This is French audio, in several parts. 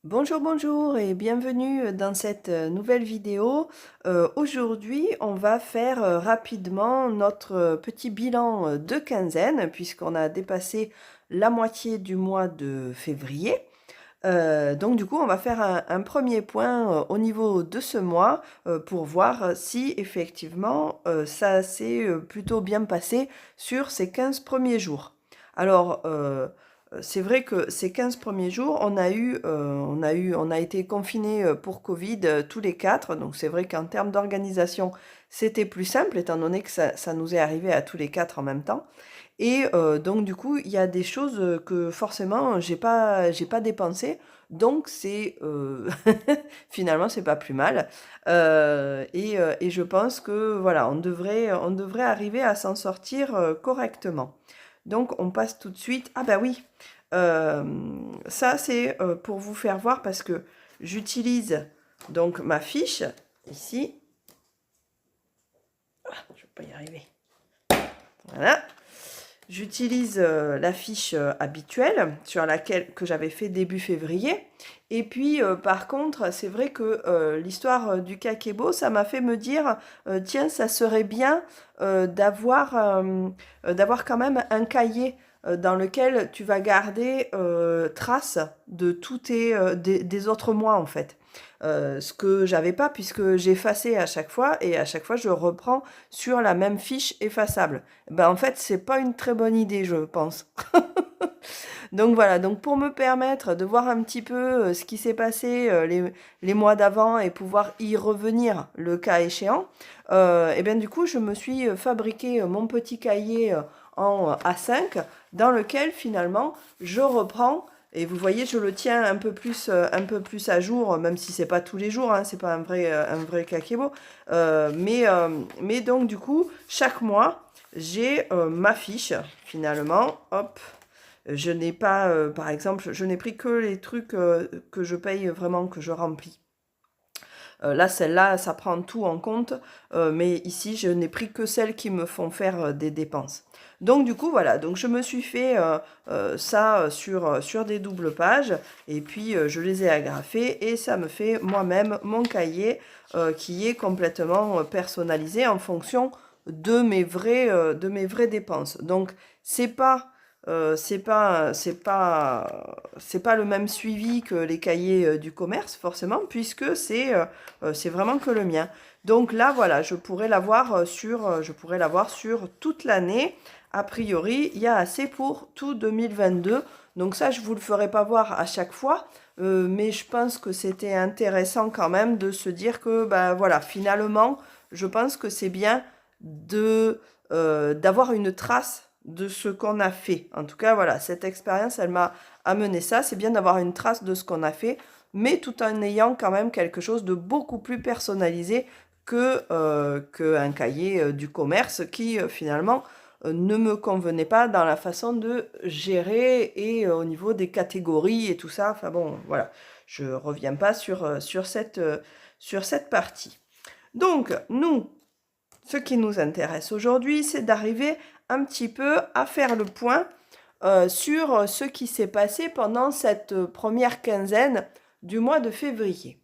Bonjour, bonjour et bienvenue dans cette nouvelle vidéo. Aujourd'hui, on va faire rapidement notre petit bilan de quinzaine puisqu'on a dépassé la moitié du mois de février. Donc du coup, on va faire un premier point au niveau de ce mois pour voir si effectivement ça s'est plutôt bien passé sur ces 15 premiers jours. Alors, c'est vrai que ces 15 premiers jours, on a été confinés pour Covid tous les quatre. Donc c'est vrai qu'en termes d'organisation, c'était plus simple étant donné que ça nous est arrivé à tous les quatre en même temps. Et donc du coup, il y a des choses que forcément j'ai pas dépensées, donc c'est finalement c'est pas plus mal. Et je pense que voilà, on devrait arriver à s'en sortir correctement. Donc on passe tout de suite. Ah bah oui, ça c'est pour vous faire voir parce que j'utilise donc ma fiche ici. Ah, je vais pas y arriver. Voilà. J'utilise la fiche habituelle sur laquelle que j'avais fait début février. Et puis par contre, c'est vrai que l'histoire du kakebo, ça m'a fait me dire tiens, ça serait bien d'avoir quand même un cahier dans lequel tu vas garder trace de tous des autres mois en fait. Ce que j'avais pas puisque j'effaçais à chaque fois et à chaque fois je reprends sur la même fiche effaçable. Ben, en fait, c'est pas une très bonne idée, je pense. Donc voilà, donc pour me permettre de voir un petit peu ce qui s'est passé les mois d'avant et pouvoir y revenir le cas échéant, et bien du coup, je me suis fabriqué mon petit cahier en A5 dans lequel finalement je reprends. Et vous voyez, je le tiens un peu plus à jour, même si c'est pas tous les jours, hein, c'est pas un vrai kakebo. Mais donc du coup, chaque mois, j'ai ma fiche finalement. Hop, je n'ai pas, par exemple, je n'ai pris que les trucs que je paye vraiment, que je remplis. Là, celle-là, ça prend tout en compte, mais ici, je n'ai pris que celles qui me font faire des dépenses. Donc, du coup, voilà, donc je me suis fait ça sur des doubles pages, et puis je les ai agrafées, et ça me fait moi-même mon cahier qui est complètement personnalisé en fonction de mes vraies dépenses. Donc, c'est pas c'est pas le même suivi que les cahiers du commerce, forcément, puisque c'est vraiment que le mien. Donc là, voilà, je pourrais l'avoir sur toute l'année. A priori, il y a assez pour tout 2022. Donc ça, je vous le ferai pas voir à chaque fois, mais je pense que c'était intéressant quand même de se dire que, ben voilà, finalement, je pense que c'est bien d'avoir une trace de ce qu'on a fait. En tout cas, voilà, cette expérience, elle m'a amené ça. C'est bien d'avoir une trace de ce qu'on a fait, mais tout en ayant quand même quelque chose de beaucoup plus personnalisé qu'un cahier du commerce qui finalement ne me convenait pas dans la façon de gérer et au niveau des catégories et tout ça. Enfin bon, voilà, je reviens pas sur cette partie. Donc, nous, ce qui nous intéresse aujourd'hui, c'est d'arriver un petit peu à faire le point sur ce qui s'est passé pendant cette première quinzaine du mois de février.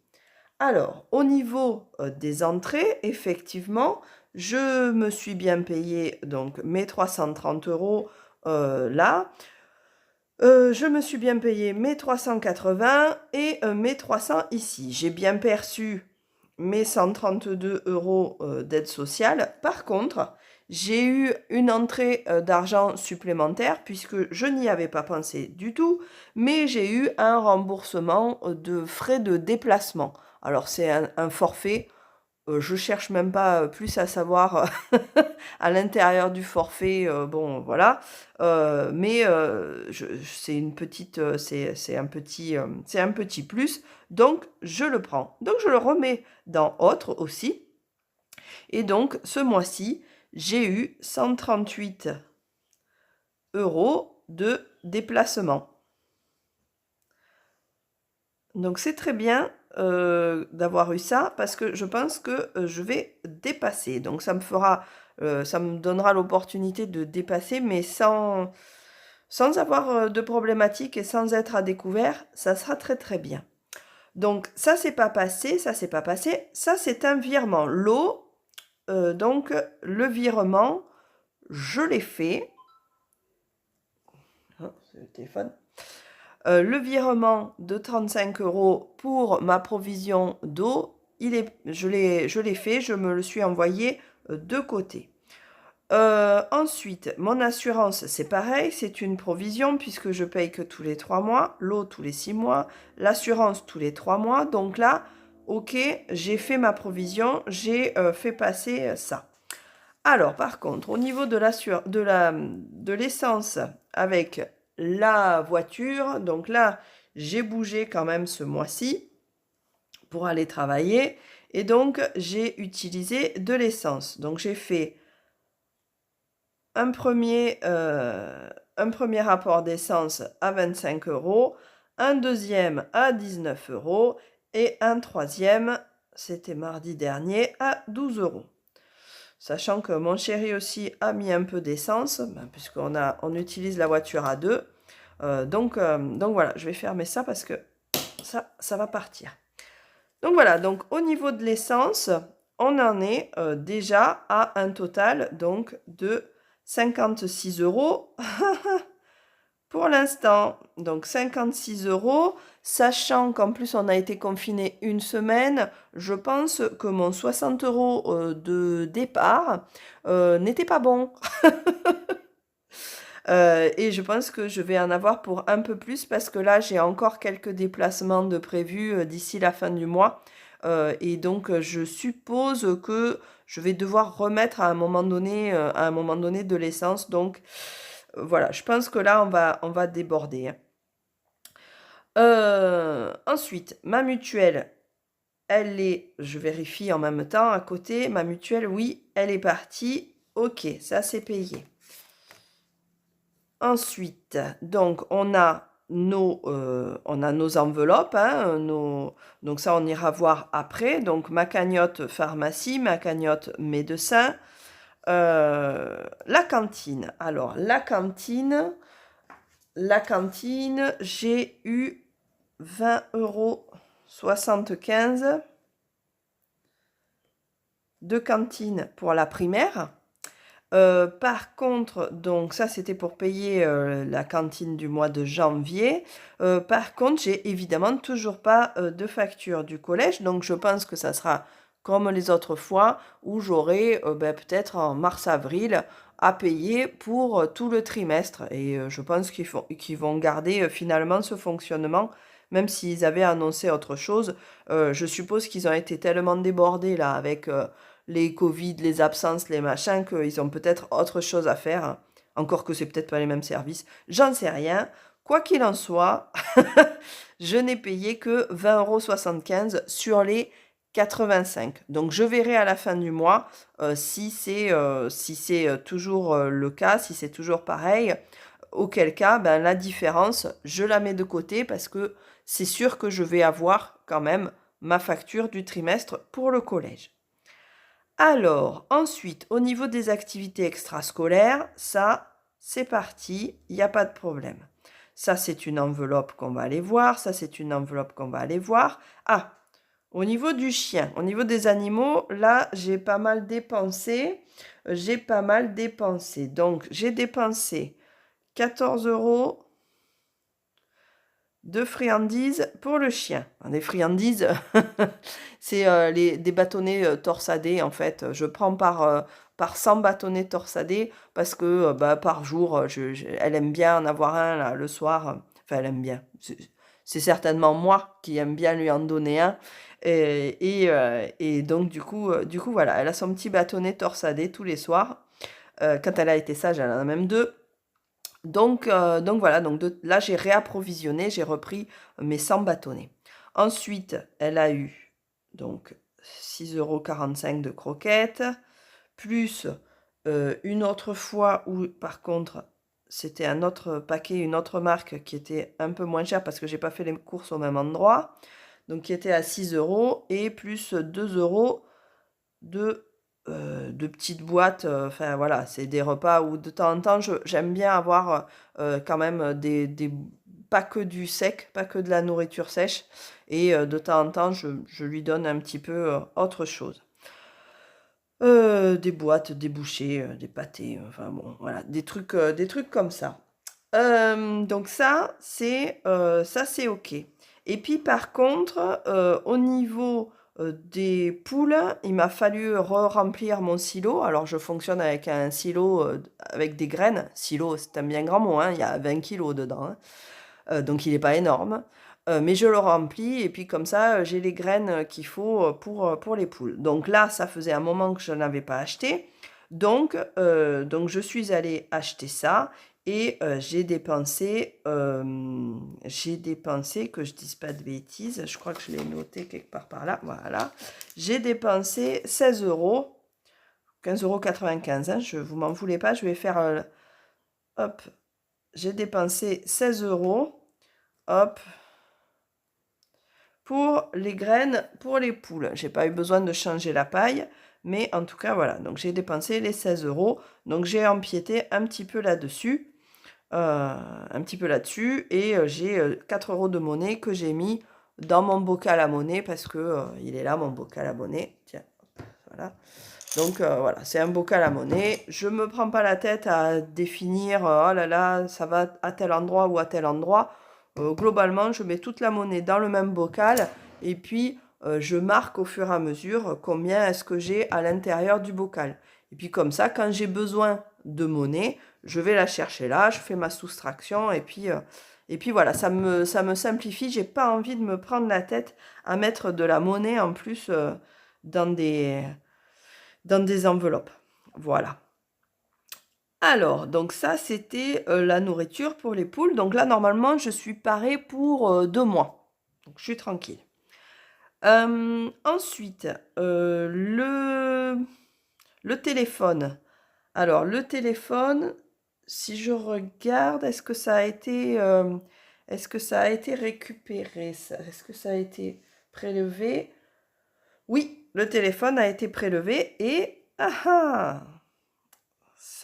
Alors, au niveau des entrées, effectivement, je me suis bien payé donc mes 330 euros là. Je me suis bien payé mes 380 et mes 300 ici. J'ai bien perçu mes 132 euros d'aide sociale. Par contre, j'ai eu une entrée d'argent supplémentaire puisque je n'y avais pas pensé du tout, mais j'ai eu un remboursement de frais de déplacement. Alors c'est un forfait. Je cherche même pas plus à savoir à l'intérieur du forfait, bon voilà. Mais c'est une petite, c'est un petit plus, donc je le prends. Donc je le remets dans autre aussi. Et donc ce mois-ci, j'ai eu 138 euros de déplacement. Donc c'est très bien d'avoir eu ça parce que je pense que je vais dépasser. Donc ça me donnera l'opportunité de dépasser, mais sans avoir de problématique et sans être à découvert, ça sera très très bien. Donc, ça, c'est pas passé, ça, c'est pas passé. Ça, c'est un virement. L'eau, donc, le virement, je l'ai fait. Ah, c'est le téléphone. Le virement de 35 € pour ma provision d'eau, je l'ai fait, je me le suis envoyé de côté. Ensuite, mon assurance, c'est pareil, c'est une provision puisque je paye que tous les 3 mois, l'eau tous les 6 mois, l'assurance tous les 3 mois. Donc là, ok, j'ai fait ma provision, j'ai fait passer ça. Alors, par contre, au niveau de l'essence avec la voiture, donc là, j'ai bougé quand même ce mois-ci pour aller travailler et donc j'ai utilisé de l'essence. Donc j'ai fait un premier rapport d'essence à 25 €, un deuxième à 19 € et un troisième, c'était mardi dernier, à 12 €. Sachant que mon chéri aussi a mis un peu d'essence, puisqu'on utilise la voiture à deux. Donc voilà, je vais fermer ça parce que ça va partir. Donc voilà, donc au niveau de l'essence, on en est déjà à un total donc de 56 € pour l'instant. Donc 56 €, sachant qu'en plus on a été confiné une semaine, je pense que mon 60 € de départ n'était pas bon. Et je pense que je vais en avoir pour un peu plus parce que là, j'ai encore quelques déplacements de prévus d'ici la fin du mois. Et donc, je suppose que je vais devoir remettre à un moment donné, de l'essence. Donc, voilà, je pense que là, on va déborder, hein. Ensuite, ma mutuelle, je vérifie en même temps à côté, ma mutuelle, oui, elle est partie. Ok, ça c'est payé. Ensuite, donc, on a nos enveloppes, hein, donc ça, on ira voir après. Donc, ma cagnotte pharmacie, ma cagnotte médecin, la cantine. Alors, la cantine, j'ai eu 20,75 € de cantine pour la primaire. Par contre, donc ça c'était pour payer la cantine du mois de janvier. Par contre, j'ai évidemment toujours pas de facture du collège, donc je pense que ça sera comme les autres fois où j'aurai peut-être en mars-avril à payer pour tout le trimestre. Et je pense qu'ils vont garder finalement ce fonctionnement, même s'ils avaient annoncé autre chose. Je suppose qu'ils ont été tellement débordés là avec les Covid, les absences, les machins, qu'ils ont peut-être autre chose à faire, hein. Encore que c'est peut-être pas les mêmes services. J'en sais rien. Quoi qu'il en soit, je n'ai payé que 20,75 € sur les 85. Donc je verrai à la fin du mois si c'est toujours le cas, si c'est toujours pareil. Auquel cas, ben, la différence, je la mets de côté parce que c'est sûr que je vais avoir quand même ma facture du trimestre pour le collège. Alors, ensuite, au niveau des activités extrascolaires, ça, c'est parti, il n'y a pas de problème. Ça, c'est une enveloppe qu'on va aller voir. Ça, c'est une enveloppe qu'on va aller voir. Ah, au niveau du chien, au niveau des animaux, là, j'ai pas mal dépensé. Donc, j'ai dépensé 14 € de friandises pour le chien. Des friandises, c'est des bâtonnets torsadés en fait. Je prends par 100 bâtonnets torsadés parce que par jour, elle aime bien en avoir un là, le soir. Enfin, elle aime bien. C'est certainement moi qui aime bien lui en donner un. Et donc, du coup, voilà, elle a son petit bâtonnet torsadé tous les soirs. Quand elle a été sage, elle en a même deux. Donc voilà, là j'ai réapprovisionné, j'ai repris mes 100 bâtonnets. Ensuite, elle a eu donc 6,45 € de croquettes, plus une autre fois où par contre c'était un autre paquet, une autre marque qui était un peu moins chère parce que j'ai pas fait les courses au même endroit, donc qui était à 6 € et plus 2 € de petites boîtes, enfin voilà, c'est des repas où de temps en temps j'aime bien avoir quand même pas que du sec, pas que de la nourriture sèche. Et de temps en temps, je lui donne un petit peu autre chose. Des boîtes, des bouchées, des pâtés, enfin bon, voilà, des trucs comme ça. Donc ça c'est OK. Et puis par contre, au niveau, des poules, il m'a fallu re-remplir mon silo. Alors je fonctionne avec un silo, avec des graines. Silo, c'est un bien grand mot, hein, il y a 20 kilos dedans, hein. Donc il n'est pas énorme. Mais je le remplis et puis comme ça, j'ai les graines qu'il faut pour les poules. Donc là, ça faisait un moment que je n'avais pas acheté. Donc je suis allée acheter ça et j'ai dépensé, que je dise pas de bêtises, je crois que je l'ai noté quelque part par là, voilà. J'ai dépensé 16 euros, 15,95 €, hein, je vous m'en voulez pas, je vais faire, hop, j'ai dépensé 16 euros. Hop, pour les graines, pour les poules. J'ai pas eu besoin de changer la paille, mais en tout cas, voilà. Donc, j'ai dépensé les 16 euros. Donc, j'ai empiété un petit peu là-dessus, un petit peu là-dessus, et j'ai 4 euros de monnaie que j'ai mis dans mon bocal à monnaie parce que il est là, mon bocal à monnaie. Tiens, voilà. Donc, voilà, c'est un bocal à monnaie. Je me prends pas la tête à définir, oh là là, ça va à tel endroit ou à tel endroit. Globalement, je mets toute la monnaie dans le même bocal et puis je marque au fur et à mesure combien est-ce que j'ai à l'intérieur du bocal. Et puis comme ça, quand j'ai besoin de monnaie, je vais la chercher là, je fais ma soustraction et puis voilà, ça me simplifie. J'ai pas envie de me prendre la tête à mettre de la monnaie en plus dans des enveloppes. Voilà. Alors, donc ça, c'était la nourriture pour les poules. Donc là, normalement, je suis parée pour 2 mois. Donc, je suis tranquille. Ensuite, le téléphone. Alors, le téléphone, si je regarde, est-ce que ça a été récupéré? Est-ce que ça a été prélevé? Oui, le téléphone a été prélevé et... Ah ah!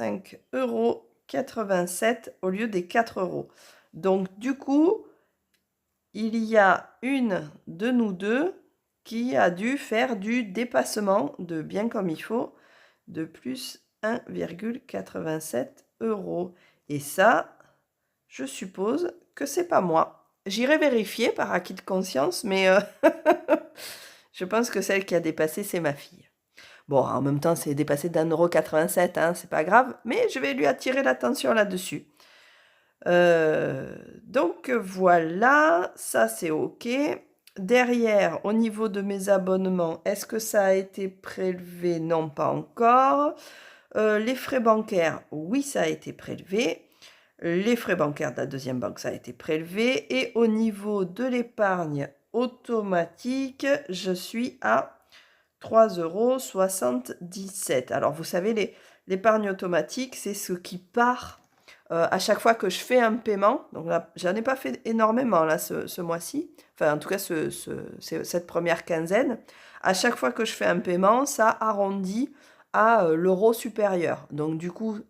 5,87 € au lieu des 4 euros. Donc, du coup, il y a une de nous deux qui a dû faire du dépassement de bien comme il faut de plus 1,87 €. Et ça, je suppose que c'est pas moi. J'irai vérifier par acquis de conscience, mais je pense que celle qui a dépassé, c'est ma fille. Bon, en même temps, c'est dépassé d'1,87 €, hein, c'est pas grave, mais je vais lui attirer l'attention là-dessus. Donc voilà, ça c'est OK. Derrière, au niveau de mes abonnements, est-ce que ça a été prélevé? Non, pas encore. Les frais bancaires, oui, ça a été prélevé. Les frais bancaires de la deuxième banque, ça a été prélevé. Et au niveau de l'épargne automatique, je suis à 3,77 €. Alors, vous savez, l'épargne automatique, c'est ce qui part à chaque fois que je fais un paiement. Donc là, j'en ai pas fait énormément là, ce mois-ci. Enfin, en tout cas, cette première quinzaine. À chaque fois que je fais un paiement, ça arrondit à l'euro supérieur. Donc, du coup,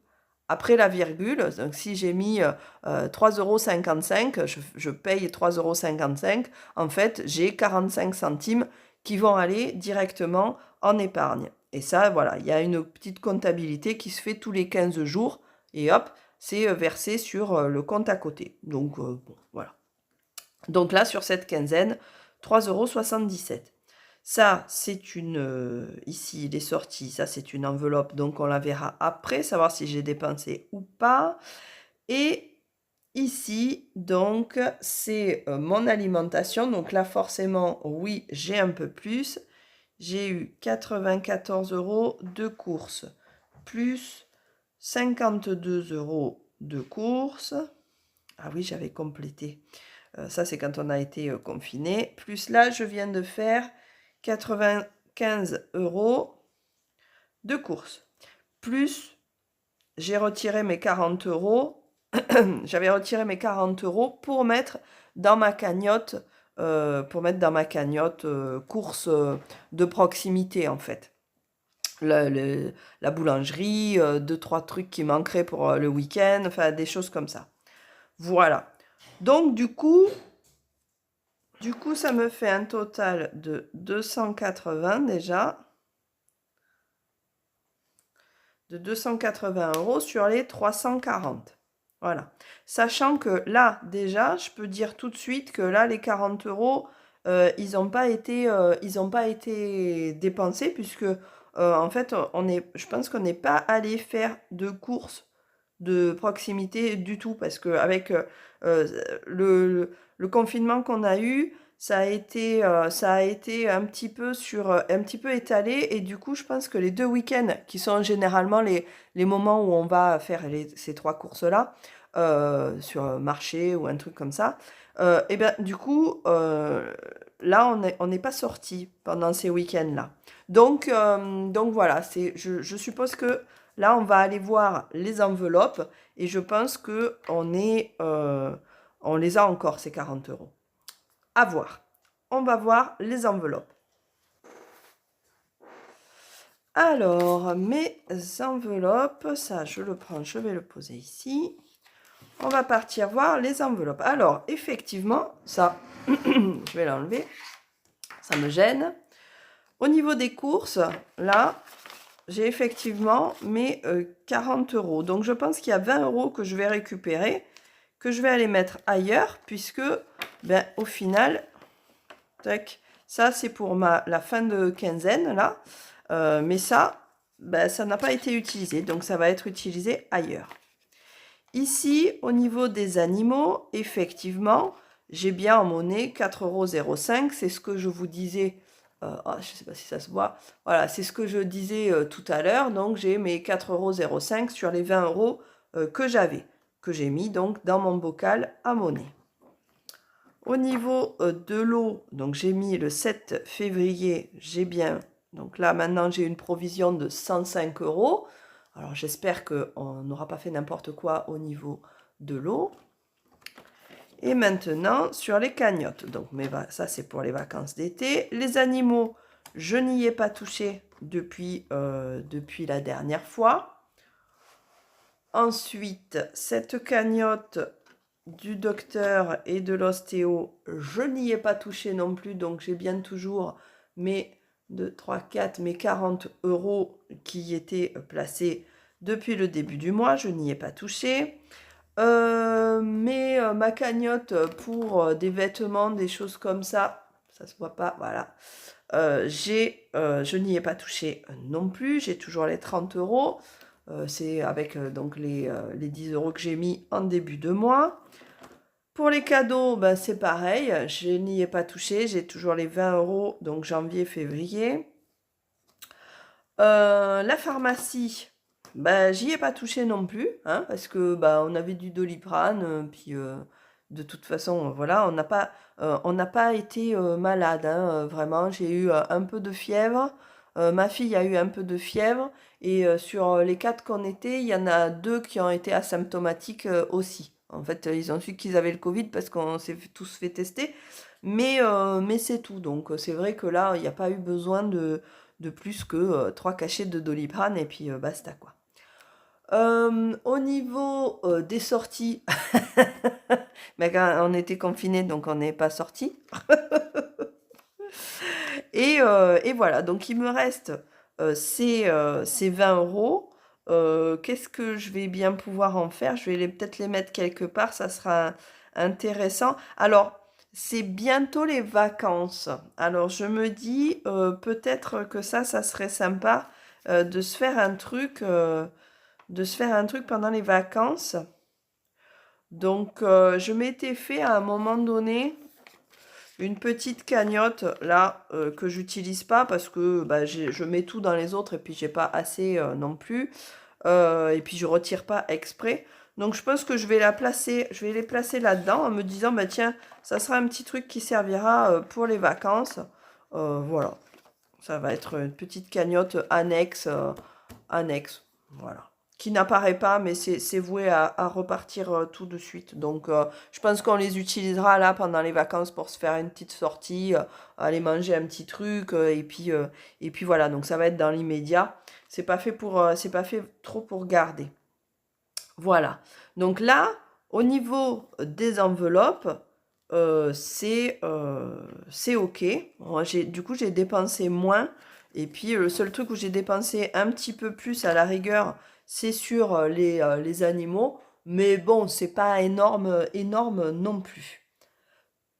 après la virgule, donc si j'ai mis 3,55 €, je paye 3,55 €, en fait, j'ai 45 centimes qui vont aller directement en épargne. Et ça, voilà, il y a une petite comptabilité qui se fait tous les 15 jours et hop, c'est versé sur le compte à côté. Donc, bon, voilà. Donc là, sur cette quinzaine, 3,77 €. Ça, c'est ici, il est sorti, ça, c'est une enveloppe, donc on la verra après, savoir si j'ai dépensé ou pas. Et ici, donc, c'est mon alimentation. Donc là, forcément, oui, j'ai un peu plus. J'ai eu 94 € de courses, plus 52 € de courses. Ah oui, j'avais complété. Ça, c'est quand on a été confiné. Plus là, je viens de faire 95 € de courses. Plus, j'ai retiré mes 40 €. J'avais retiré mes 40 € pour mettre dans ma cagnotte, courses de proximité, en fait. La boulangerie, 2-3 trucs qui manqueraient pour le week-end, enfin des choses comme ça. Voilà. Donc, du coup, ça me fait un total de 280 déjà. De 280 € sur les 340. Voilà. Sachant que là, déjà, je peux dire tout de suite que là, les 40 €, ils n'ont pas été dépensés puisque, en fait, je pense qu'on n'est pas allé faire de courses de proximité du tout parce qu'avec le confinement qu'on a eu, ça a été un petit peu un petit peu étalé et du coup, je pense que les 2 week-ends qui sont généralement les moments où on va faire ces 3 courses-là, sur un marché ou un truc comme ça, et bien du coup, là, on n'est pas sorti pendant ces week-ends-là. Donc voilà, je suppose que là, on va aller voir les enveloppes et je pense que on les a encore, ces 40 €. À voir. On va voir les enveloppes. Alors, mes enveloppes, ça, je le prends, je vais le poser ici. On va partir voir les enveloppes. Alors, effectivement, ça, je vais l'enlever. Ça me gêne. Au niveau des courses, là, j'ai effectivement mes 40 €. Donc, je pense qu'il y a 20 € que je vais récupérer, que je vais aller mettre ailleurs, puisque, ben, au final, tac, ça, c'est pour la fin de quinzaine, là. Mais ça, ben, ça n'a pas été utilisé, donc ça va être utilisé ailleurs. Ici, au niveau des animaux, effectivement, j'ai bien en monnaie 4,05 €. C'est ce que je vous disais. Je ne sais pas si ça se voit. Voilà, c'est ce que je disais tout à l'heure. Donc, j'ai mes 4,05 € sur les 20 € que j'avais, que j'ai mis donc dans mon bocal à monnaie. Au niveau de l'eau, donc j'ai mis le 7 février, j'ai bien. Donc là, maintenant, j'ai une provision de 105 €. Alors, j'espère qu'on n'aura pas fait n'importe quoi au niveau de l'eau. Et maintenant, sur les cagnottes. Donc, ça, c'est pour les vacances d'été. Les animaux, je n'y ai pas touché depuis la dernière fois. Ensuite, cette cagnotte du docteur et de l'ostéo, je n'y ai pas touché non plus. Donc, j'ai bien toujours mes 2, 3, 4, mes 40 € qui étaient placés depuis le début du mois. Je n'y ai pas touché. Mais ma cagnotte pour des vêtements, des choses comme ça se voit pas, voilà. Je n'y ai pas touché non plus. J'ai toujours les 30 €. C'est avec donc les 10 € que j'ai mis en début de mois. Pour les cadeaux, ben, c'est pareil. Je n'y ai pas touché. J'ai toujours les 20 €, donc janvier, février. La pharmacie, ben, j'y ai pas touché non plus, hein, parce que ben, on avait du Doliprane, puis de toute façon, voilà, on n'a pas été malade, hein, vraiment. J'ai eu un peu de fièvre, ma fille a eu un peu de fièvre, et sur les 4 qu'on était, il y en a 2 qui ont été asymptomatiques aussi. En fait, ils ont su qu'ils avaient le Covid parce qu'on s'est tous fait tester, mais c'est tout. Donc, c'est vrai que là, il n'y a pas eu besoin de plus que 3 cachets de Doliprane et puis basta, quoi. Au niveau des sorties, mais quand on était confinés, donc on n'est pas sortis. Et voilà, donc il me reste ces 20 €. Qu'est-ce que je vais bien pouvoir en faire? Je vais peut-être les mettre quelque part, ça sera intéressant. Alors, c'est bientôt les vacances. Alors, je me dis peut-être que ça serait sympa de se faire un truc, pendant les vacances. Donc, je m'étais fait à un moment donné une petite cagnotte là que j'utilise pas parce que bah, je mets tout dans les autres et puis j'ai pas assez non plus. Et puis je retire pas exprès. Donc je pense que je vais les placer là-dedans en me disant bah tiens, ça sera un petit truc qui servira pour les vacances. Voilà, ça va être une petite cagnotte annexe, voilà, qui n'apparaît pas, mais c'est voué à repartir tout de suite. Donc, je pense qu'on les utilisera là pendant les vacances pour se faire une petite sortie, aller manger un petit truc, et puis voilà. Donc, ça va être dans l'immédiat. C'est pas fait trop pour garder. Voilà. Donc là, Au niveau des enveloppes, c'est OK. Moi, du coup, j'ai dépensé moins. Et puis, le seul truc où j'ai dépensé un petit peu plus à la rigueur, c'est sur les animaux. Mais bon, c'est pas énorme, énorme non plus.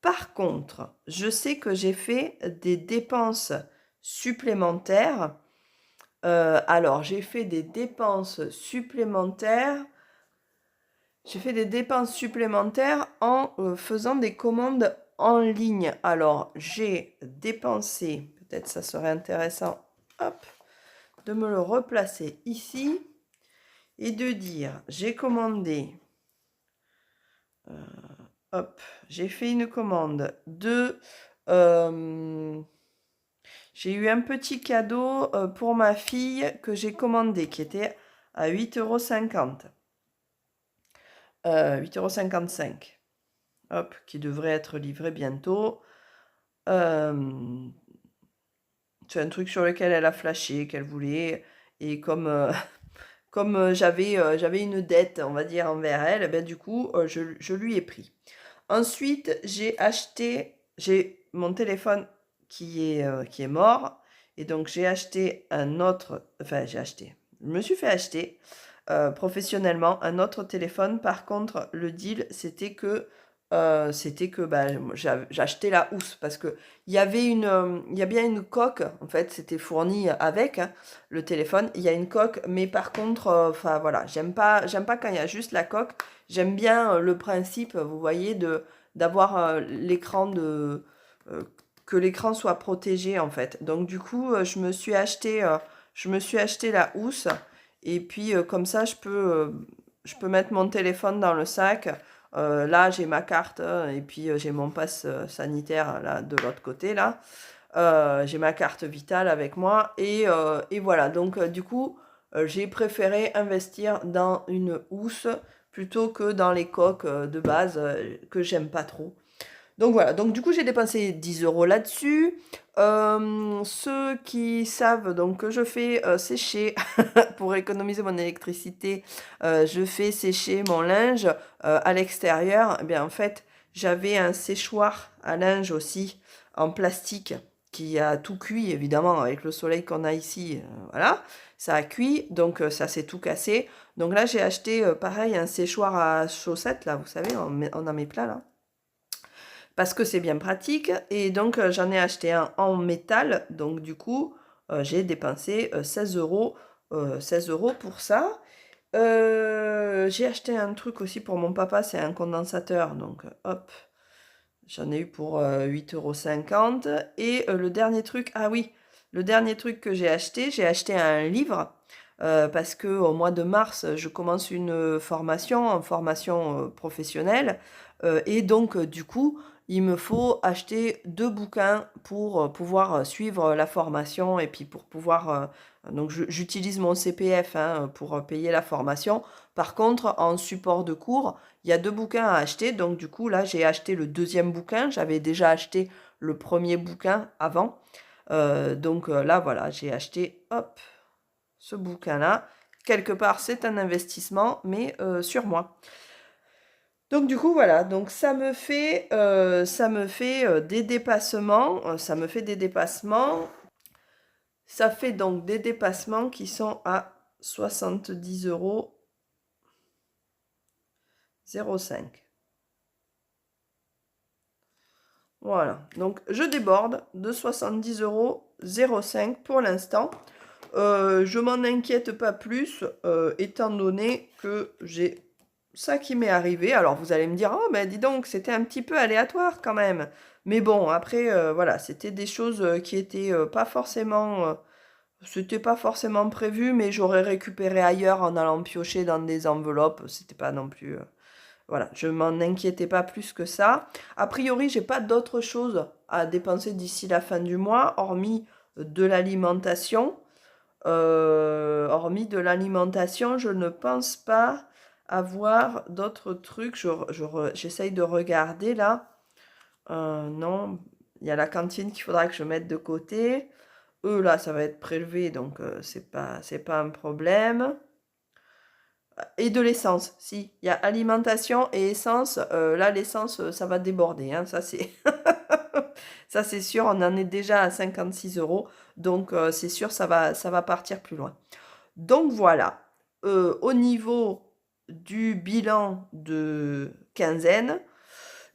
Par contre, je sais que j'ai fait des dépenses supplémentaires. Alors, j'ai fait des dépenses supplémentaires. J'ai fait des dépenses supplémentaires en faisant des commandes en ligne. Alors, j'ai dépensé, peut-être ça serait intéressant, hop, de me le replacer ici et de dire, j'ai commandé, hop, j'ai fait une commande de... j'ai eu un petit cadeau pour ma fille que j'ai commandé qui était à 8,50 €. 8,55 €. Hop, qui devrait être livré bientôt. C'est un truc sur lequel elle a flashé, qu'elle voulait. Et comme, comme j'avais une dette, on va dire, envers elle, ben, du coup, je lui ai pris. Ensuite, j'ai mon téléphone qui est mort. Et donc, j'ai acheté un autre, enfin, je me suis fait acheter professionnellement un autre téléphone. Par contre, le deal, c'était que bah, j'achetais la housse parce que il y a bien une coque. En fait, c'était fourni avec hein, le téléphone. Il y a une coque, mais par contre, enfin voilà, j'aime pas quand il y a juste la coque. J'aime bien le principe, vous voyez, d'avoir euh, que l'écran soit protégé en fait. Donc du coup, je me suis acheté la housse. Et puis comme ça, je peux mettre mon téléphone dans le sac. Là, j'ai ma carte et puis j'ai mon passe sanitaire là de l'autre côté là. J'ai ma carte vitale avec moi et voilà. Donc du coup, j'ai préféré investir dans une housse plutôt que dans les coques de base que j'aime pas trop. Donc voilà, donc du coup j'ai dépensé 10 € là-dessus. Ceux qui savent donc que je fais sécher pour économiser mon électricité, je fais sécher mon linge à l'extérieur. Eh bien en fait, j'avais un séchoir à linge aussi en plastique qui a tout cuit évidemment avec le soleil qu'on a ici. Voilà, ça a cuit donc ça s'est tout cassé. Donc là j'ai acheté pareil un séchoir à chaussettes là, vous savez, on a mes plats là parce que c'est bien pratique. Et donc, j'en ai acheté un en métal. Donc, du coup, j'ai dépensé 16 €, 16 € pour ça. J'ai acheté un truc aussi pour mon papa, c'est un condensateur. Donc, hop, j'en ai eu pour 8,50 €. Et le dernier truc, ah oui, le dernier truc que j'ai acheté un livre. Parce que au mois de mars, je commence une formation, en formation professionnelle. Et donc, du coup, il me faut acheter 2 bouquins pour pouvoir suivre la formation et puis pour pouvoir... donc, j'utilise mon CPF hein, pour payer la formation. Par contre, en support de cours, il y a 2 bouquins à acheter. Donc, du coup, là, j'ai acheté le deuxième bouquin. J'avais déjà acheté le premier bouquin avant. Donc, là, voilà, j'ai acheté, hop, ce bouquin-là. Quelque part, c'est un investissement, mais sur moi. Donc du coup voilà, donc ça me fait des dépassements, ça me fait des dépassements, ça fait donc des dépassements qui sont à 70,05 €. Voilà, donc je déborde de 70,05 € pour l'instant. Je m'en inquiète pas plus, étant donné que j'ai ça qui m'est arrivé. Alors vous allez me dire, oh ben dis donc, c'était un petit peu aléatoire quand même. Mais bon, après, voilà, c'était des choses qui étaient pas forcément, c'était pas forcément prévu, mais j'aurais récupéré ailleurs en allant piocher dans des enveloppes. C'était pas non plus, voilà, je m'en inquiétais pas plus que ça. A priori, j'ai pas d'autres choses à dépenser d'ici la fin du mois, hormis de l'alimentation. Hormis de l'alimentation, je ne pense pas avoir d'autres trucs. J'essaye de regarder là. Non, il y a la cantine qu'il faudra que je mette de côté. Eux, là, ça va être prélevé, donc c'est pas un problème. Et de l'essence, si. Il y a alimentation et essence. Là, l'essence, ça va déborder, hein, ça c'est ça c'est sûr. On en est déjà à 56 euros. Donc, c'est sûr, ça va partir plus loin. Donc, voilà. Au niveau du bilan de quinzaine,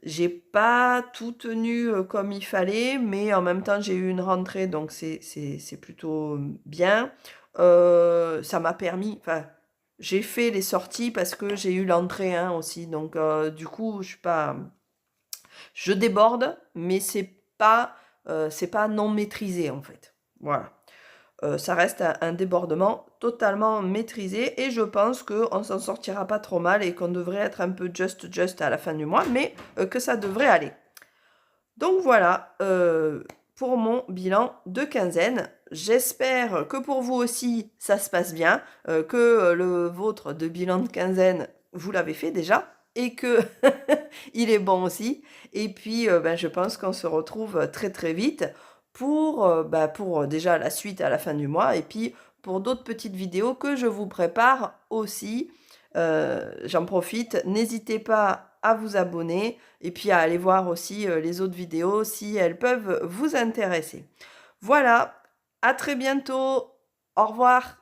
j'ai pas tout tenu comme il fallait, mais en même temps, j'ai eu une rentrée, donc c'est plutôt bien. Ça m'a permis, enfin, j'ai fait les sorties parce que j'ai eu l'entrée hein, aussi. Donc, du coup, je suis pas, je déborde, mais c'est pas non maîtrisé en fait. Voilà. Ça reste un débordement totalement maîtrisé et je pense qu'on ne s'en sortira pas trop mal et qu'on devrait être un peu just à la fin du mois, mais que ça devrait aller. Donc voilà pour mon bilan de quinzaine. J'espère que pour vous aussi ça se passe bien, que le vôtre de bilan de quinzaine, vous l'avez fait déjà et que il est bon aussi. Et puis ben, je pense qu'on se retrouve très très vite pour déjà la suite à la fin du mois et puis pour d'autres petites vidéos que je vous prépare aussi. J'en profite, n'hésitez pas à vous abonner et puis à aller voir aussi les autres vidéos si elles peuvent vous intéresser. Voilà, à très bientôt, au revoir.